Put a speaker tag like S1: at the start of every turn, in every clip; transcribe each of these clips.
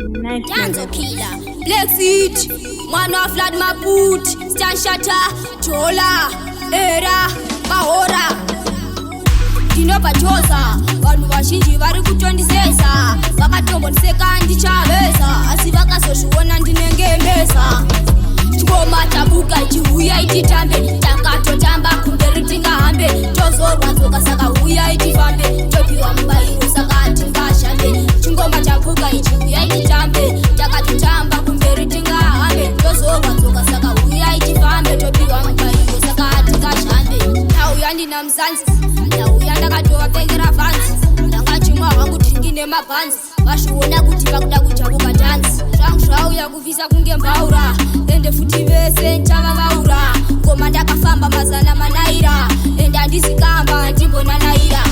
S1: Danzo Killer, Blackseed, Mwana Vlad Maput, Stan Shatter, Chola, Era, Mahora. Ndinopachoza vanhu vazhinji vari kutondisesa vakatombondiseka ndichavesa asi vakazozviona ndinengemesa ngoma tabuka ichiuya ititambe takatotamba kumberi tingahambe tozorwa tsoka saka uya itifambe topiwa mubairo saka tingashambe chingoma tabuka ichiuya ititambe takatotamba kumberi tingahambe tozorwa tsoka saka uya itifambe topiwa mubairo saka tingashambe nauya ndina muzanzi nauya ndakatovapfekera fanzi ndangachimwa hwangu dringi nemabhanzi vazviona kuti vakuda kujabuka dhanzi zvangu zvauya kuvisa kunge mbaura ende futi vese nchavavaura ngoma ndakafamba mazana manaira ende handizikamba ndimbonanaira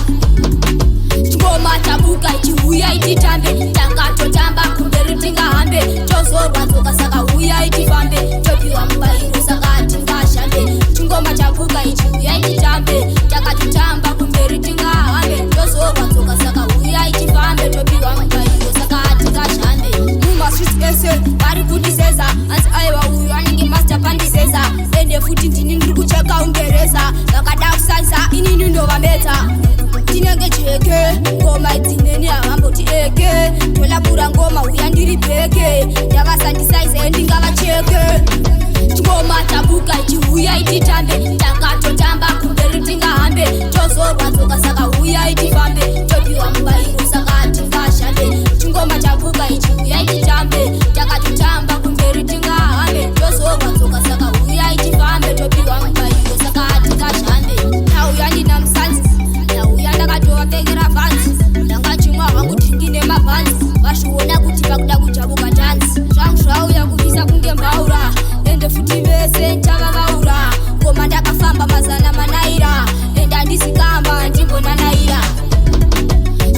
S1: ngoma tabuka ichiuya ititambe takatotamba kumberi tingahambe tozorwa tsoka saka uya itifambe topiwa mubairo saka tingashambe chingoma tabuka ichiuya ititambe takatotamba kumberi tingahambe tozorwa tsoka saka uya itifambe topiwa mubairo saka tingashambe mumasvitsi ese vari kundiseza asi aiwa uyu anenge master pandiseza ende futi ndini ndiri kucheka ungereza vakada kusanisa inini ndovameta tinenge jeke ngoma idzineni havamboti eke tolapura ngoma uya ndiri bheke ndavasandisaize ndingavacheke ngoma tabuka ichiuya ititambe takatotamba kumberi tingahambe tozorwa tsoka saka uya itifambe topiwa mubairo saka tingashambe chingoma tabuka ichiuya ititambe takatotamba kumberi tingahambe tozorwa tsoka saka uya itifambe topiwa mubairo saka tingashambe nauya ndina musanzi nauya ndakatovapfekera fanzi ndangachimwa hwangu dringi nemabhanzi vazviona kuti vakuda kujabuka dhanzi zvangu zvauya kuvisa kunge mbaura ende futi vese nchavavaura ngoma ndakafamba mazana manaira ende handizikamba ndimbonanaira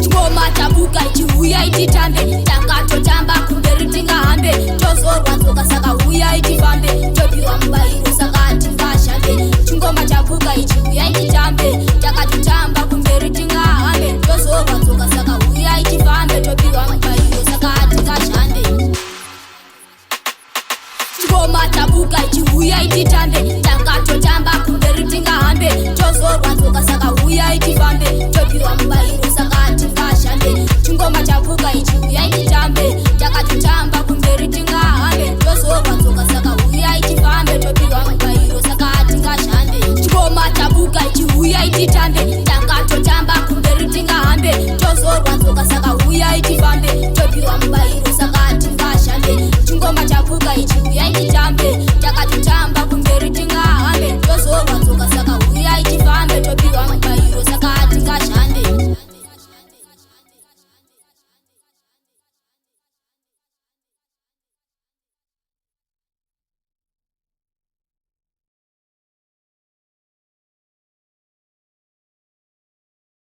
S1: ngoma tabuka ichiuya ititambe takatotamba kumberi tingahambe tozorwa tsoka saka uya itifambe topiwa mubairo saka tingashambe chingoma tabuka ichiuya ititambe takatotamba kumberi tingahambe tozorwa tsoka saka uya itifambe topiwa mubairo saka tingashambe ngoma tabuka ichiuya ititambe takatotamba kumberi tingahambe tozorwa tsoka saka uya itifambe topiwa mubairo saka tingashambe chingoma tabuka ichiuya ititambe